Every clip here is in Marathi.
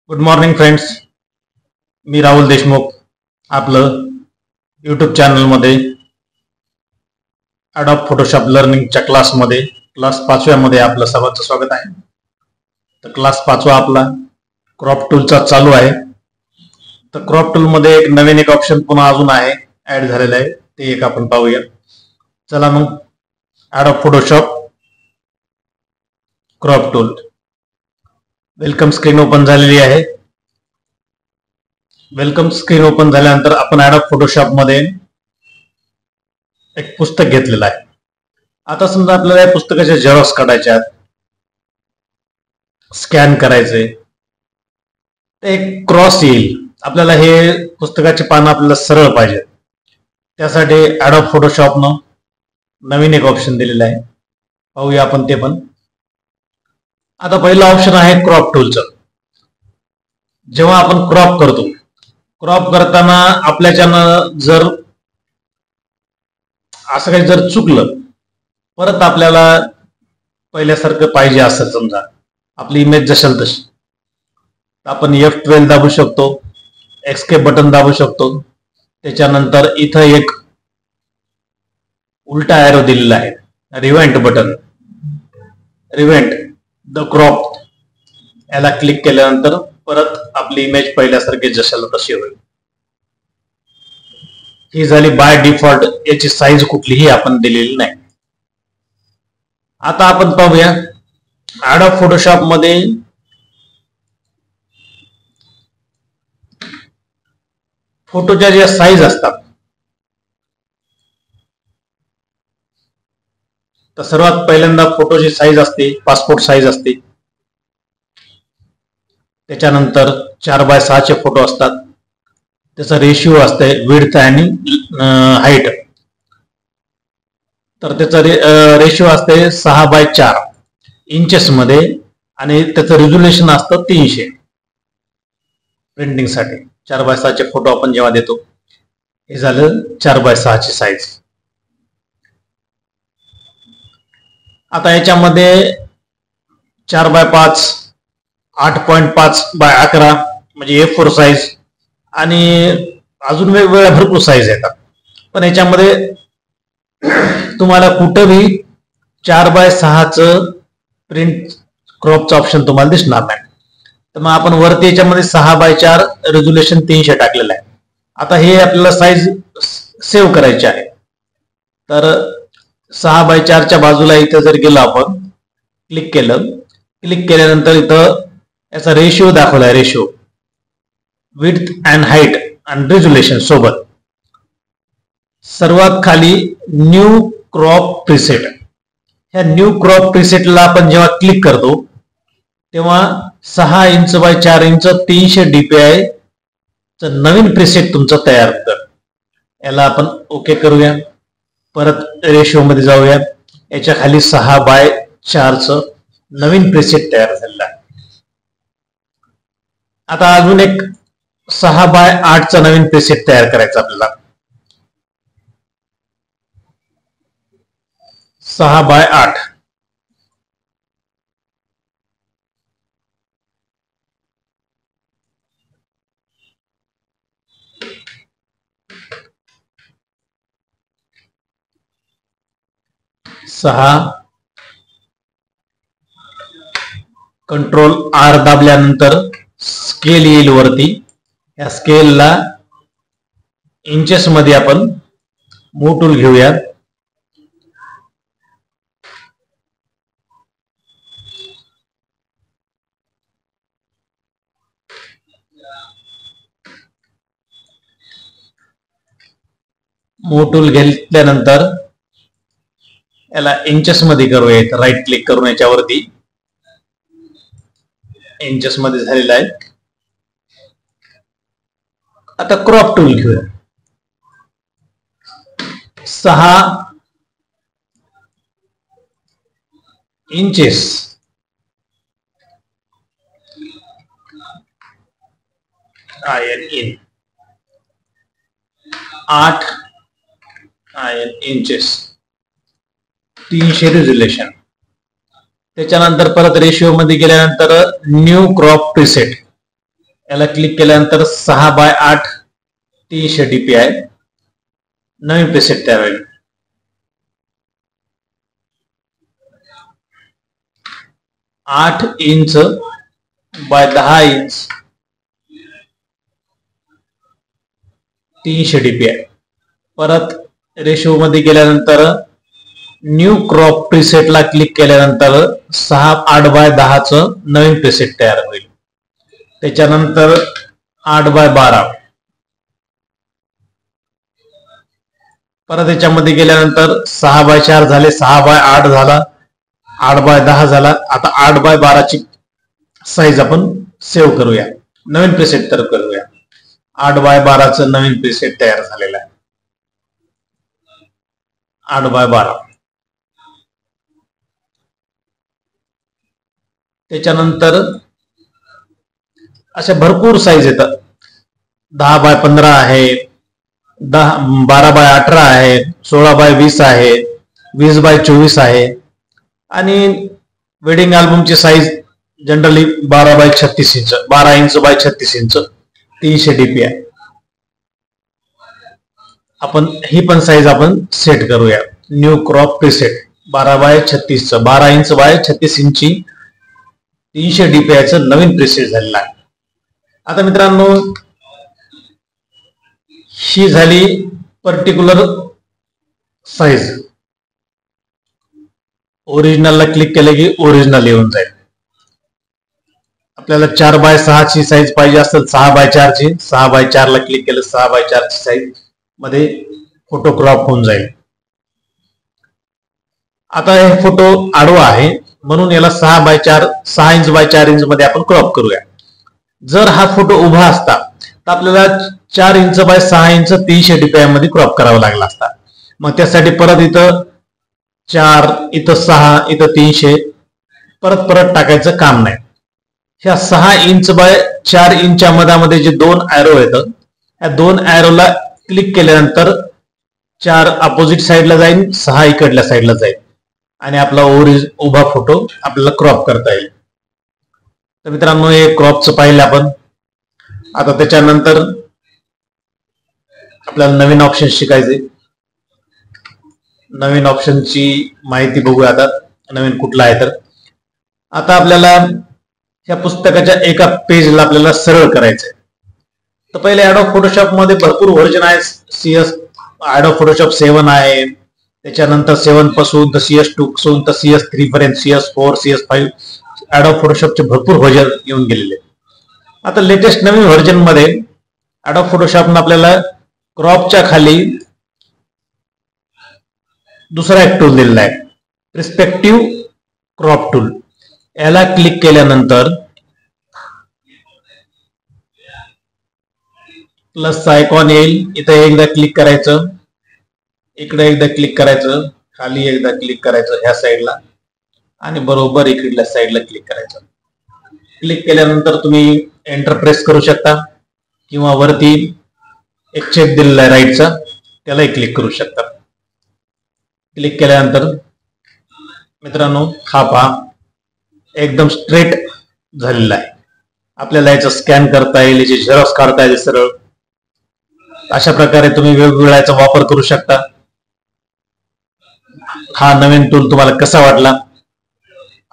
Good morning friends. मी राहुल देशमुख आपलं यूट्यूब चॅनलमध्ये ॲडोब फोटोशॉप लर्निंगच्या क्लासमध्ये क्लास 5व्या मध्ये आपलं सर्वांचं स्वागत आहे. तर क्लास 5वा आपला क्रॉप टूलचा चालू आहे. तर क्रॉप टूल मध्ये एक नवीन ऑप्शन पुन्हा अजून आहे ऍड झालेला आहे, ते एक आपण पाहूया. चला मग Adobe Photoshop crop tool welcome screen open झालेली आहे. वेलकम स्क्रीन ओपन झाल्यानंतर आपण ॲडोब फोटोशॉप मध्ये एक पुस्तक घेतलेलं आहे. आता समजा आपल्याला या पुस्तकाच्या झेरॉक्स काढायच्या आहेत, स्कॅन करायचे, ते एक क्रॉस येईल. आपल्याला हे पुस्तकाचे पानं आपल्याला सरळ पाहिजे, त्यासाठी ॲडोब फोटोशॉपनं नवीन एक ऑप्शन दिलेलं आहे, पाहूया आपण ते पण. आता पहिला ऑप्शन आहे क्रॉप टूलचं. जेव्हा आपण क्रॉप करतो, क्रॉप करताना आपल्याच्यानं जर असं काही जर चुकलं, परत आपल्याला पहिल्यासारखं पाहिजे असं समजा आपली इमेज जशाल तशी, आपण F12 दाबू शकतो, एस्केप बटन दाबू शकतो. त्याच्यानंतर इथं एक उलटा एरो दिलेला आहे, rewind button, rewind the crop, याला क्लिक केल्यानंतर परत आपली इमेज पहिल्यासारखी जशाला तशी होईल. ही झाली बाय डिफॉल्ट, याची साईज कुठलीही आपण दिलेली नाही. आता आपण पाहूया ॲडोब फोटोशॉप मध्ये फोटोच्या ज्या साईज असतात, तर सर्वात पहिल्यांदा फोटोची साईज असते, पासपोर्ट साईज असते. त्याच्यानंतर 4x6 चे फोटो असतात, त्याचा रेशिओ असते विड्थ आणि हाईट. तर त्याचा रेशिओ असते 6x4 इंचेस मध्ये, आणि त्याचं रिझोल्युशन असतं 300. प्रिंटिंग साठी 4x6 चे फोटो आपण जेव्हा देतो, हे झालं 4x6 ची साईज. आता याच्यामध्ये 4x5, 8.5x11 म्हणजे A4 साईज, आणि अजून वेगवेगळ्या भरपूर साईज येतात. पण याच्यामध्ये तुम्हाला कुठंही 4x6 प्रिंट क्रॉपचं ऑप्शन तुम्हाला दिसणार नाही. तर मग आपण वरती याच्यामध्ये 6x4 रेझोल्युशन 300 टाकलेलं आहे. आता हे आपल्याला साईज सेव्ह करायची आहे. तर 6x4 च्या बाजूला इथं जर गेलो आपण, क्लिक केलं, क्लिक केल्यानंतर इथं याचा रेशिओ दाखवलाय, रेशिओ विड्थ अँड हाईट आणि रेझोल्युशन सोबत. सर्वात खाली न्यू क्रॉप प्रीसेट, ह्या न्यू क्रॉप प्रीसेटला आपण जेव्हा क्लिक करतो, तेव्हा 6 इंच बाय 4 इंच 300 DPI चं नवीन प्रीसेट तुमचं तयार होतं. याला आपण ओके करूया. परत रेशिओ मध्ये जाऊया. याच्या खाली 6x4 चं नवीन प्रीसेट तयार झालेलं आहे. आता अजून एक 6x8 चा नवीन प्रीसेट तयार करायचा आपल्याला. 6x8 कंट्रोल R दाबल्यानंतर स्केल येईल वरती. या स्केलला इंचेस मध्ये आपण मूव टूल घेऊया. मूव टूल घेतल्यानंतर याला इंचेस मध्ये करूया. राईट क्लिक करून याच्यावरती इंचेस मध्ये झालेला आहे. आता क्रॉप टूल घेऊया. 6 inches IN in, 8 IN inches, 300 resolution. त्याच्यानंतर परत रेशिओ मध्ये गेल्यानंतर न्यू क्रॉप प्रीसेट याला क्लिक केल्यानंतर 6x8 300 DPI नवीन प्रीसेट तयार होईल. 8 इंच बाय 10 इंच 300 DPI. परत रेशो मध्ये गेल्यानंतर न्यू क्रॉप प्रीसेटला क्लिक केल्यानंतर 6/8x10 नवीन प्रीसेट तयार होईल. त्याच्यानंतर 8x12. परत याच्यामध्ये गेल्यानंतर 6x4 झाले, 6x8 झाला, 8x10 झाला. आता 8x12 ची साईज आपण सेव्ह करूया, नवीन प्रीसेट तर करूया. 8x12 च नवीन प्रीसेट तयार झालेला आहे. 8x12. त्याच्यानंतर अशा भरपूर साईज येतात. 10x15 आहे, 12x18 आहे, 16x20 आहे, 20x24 आहे. आणि वेडिंग अल्बमची size generally 12x36 inch, 12 inch by 36 inch 300 DPI. आपण ही पण साईज आपण सेट करूया. New crop preset 12x36 12 inch by 36 इंची 300 DPI च नवीन प्रीसेट झालेला आहे. आता मित्रांनो, ही झाली पर्टिक्युलर साईज. ओरिजिनलला क्लिक केलं की ओरिजिनल येऊन जाईल. आपल्याला 4x6 ची साईज पाहिजे असेल, 6x4 ची, 6x4 ला क्लिक केलं, 6x4 ची साईज मध्ये फोटो क्रॉप होऊन जाईल. आता हे फोटो आडवा आहे म्हणून याला 6 इंच बाय 4 इंच मध्ये आपण क्रॉप करूया. जर हा फोटो उभा असता तर आपल्याला 4 इंच बाय 6 इंच 300 DPI मध्ये क्रॉप करावा लागला असता. मग त्यासाठी परत इथं 4, इथं 6, इथं 300 परत टाकायचं काम नाही. ह्या 6 इंच बाय 4 इंचच्या मधामध्ये जे 2 ॲरो येतात, या 2 ॲरोला क्लिक केल्यानंतर 4 अपोजिट साईडला जाईल, 6 इकडल्या साईडला जाईल आणि आपला उभा फोटो आपल्याला क्रॉप करता येईल. तर मित्रांनो, हे क्रॉपचं पाहिलं आपण. आता त्याच्यानंतर आपल्याला नवीन ऑप्शन शिकायचे. नवीन ऑप्शनची माहिती बघूया. आता नवीन कुठला आहे तर आता आपल्याला या पुस्तकाच्या एका पेजला आपल्याला सरळ करायचंय. तर पहिले ॲडोब फोटोशॉप मध्ये भरपूर व्हर्जन आहे. ॲडोब फोटोशॉप 7 आहे, त्याच्यानंतर 7 पासून तर CS2 पासून तर CS3 पर्यंत, CS4, CS5 ॲडोब फोटोशॉपचे भरपूर व्हर्जन येऊन गेलेले. आता लेटेस्ट नवीन व्हर्जन मध्ये ॲडोब फोटोशॉपनं आपल्याला क्रॉपच्या खाली दुसरा एक टूल दिलेला आहे, पर्स्पेक्टिव्ह क्रॉप टूल. याला क्लिक केल्यानंतर प्लस आयकॉन येईल. इथे एकदा क्लिक करायचं, इकडे एकदा क्लिक करायचं, खाली एकदा क्लिक करायचं ह्या साईडला आणि बरोबर इकडल्या साईडला क्लिक करायचं. क्लिक केल्यानंतर तुम्ही एंटर प्रेस करू शकता किंवा वरती एक चेक दिलेला आहे राईटचा, त्यालाही क्लिक करू शकता. क्लिक केल्यानंतर मित्रांनो, हा पहा एकदम स्ट्रेट झालेला आहे. आपल्याला याचा स्कॅन करता येईल, याची झेरॉक्स काढता येईल सरळ. अशा प्रकारे तुम्ही वेगवेगळ्या याचा वापर करू शकता. हा नवीन टूल तुम्हाला कसा वाटला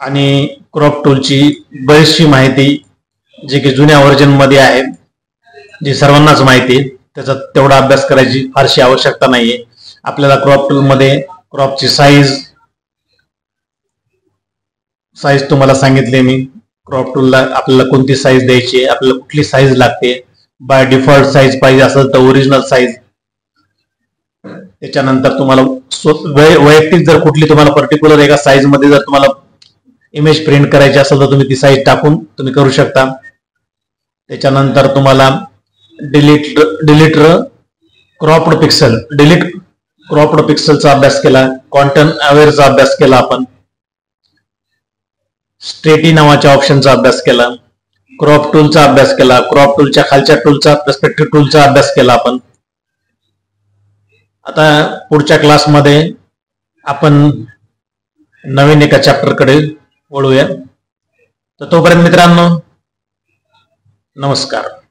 आणि क्रॉप टूलची बरीचशी माहिती जी की जुन्या व्हर्जन मध्ये आहे, जी सर्वांनाच माहिती आहे, त्याचा तेवढा अभ्यास करायची फारशी आवश्यकता नाहीये. आपल्याला क्रॉप टूल मध्ये क्रॉपची साईज तुम्हाला सांगितले मी. क्रॉप टूलला आपल्याला कोणती साईज द्यायची आहे, आपल्याला कुठली साईज लागते. बाय डिफॉल्ट साईज पाहिजे असेल तर ओरिजिनल साईज. त्याच्यानंतर तुम्हाला वैयक्तिक जर कुठली तुम्हाला पर्टिक्युलर एका साईज मध्ये जर तुम्हाला इमेज प्रिंट करायची असेल तर तुम्ही ती साईज टाकून तुम्ही करू शकता. त्याच्यानंतर तुम्हाला डिलीट क्रॉप्ड पिक्सलचा अभ्यास केला, कॉन्टेंट अवेअरचा अभ्यास केला आपण, स्ट्रेटी नावाच्या ऑप्शनचा अभ्यास केला, क्रॉप टूलचा अभ्यास केला, क्रॉप टूलच्या खालच्या टूलचा पर्स्पेक्टिव्ह टूलचा अभ्यास केला आपण. आता पुढच्या क्लासमध्ये आपण नवीन एका चॅप्टरकडे वळूया. तर तोपर्यंत मित्रांनो, नमस्कार.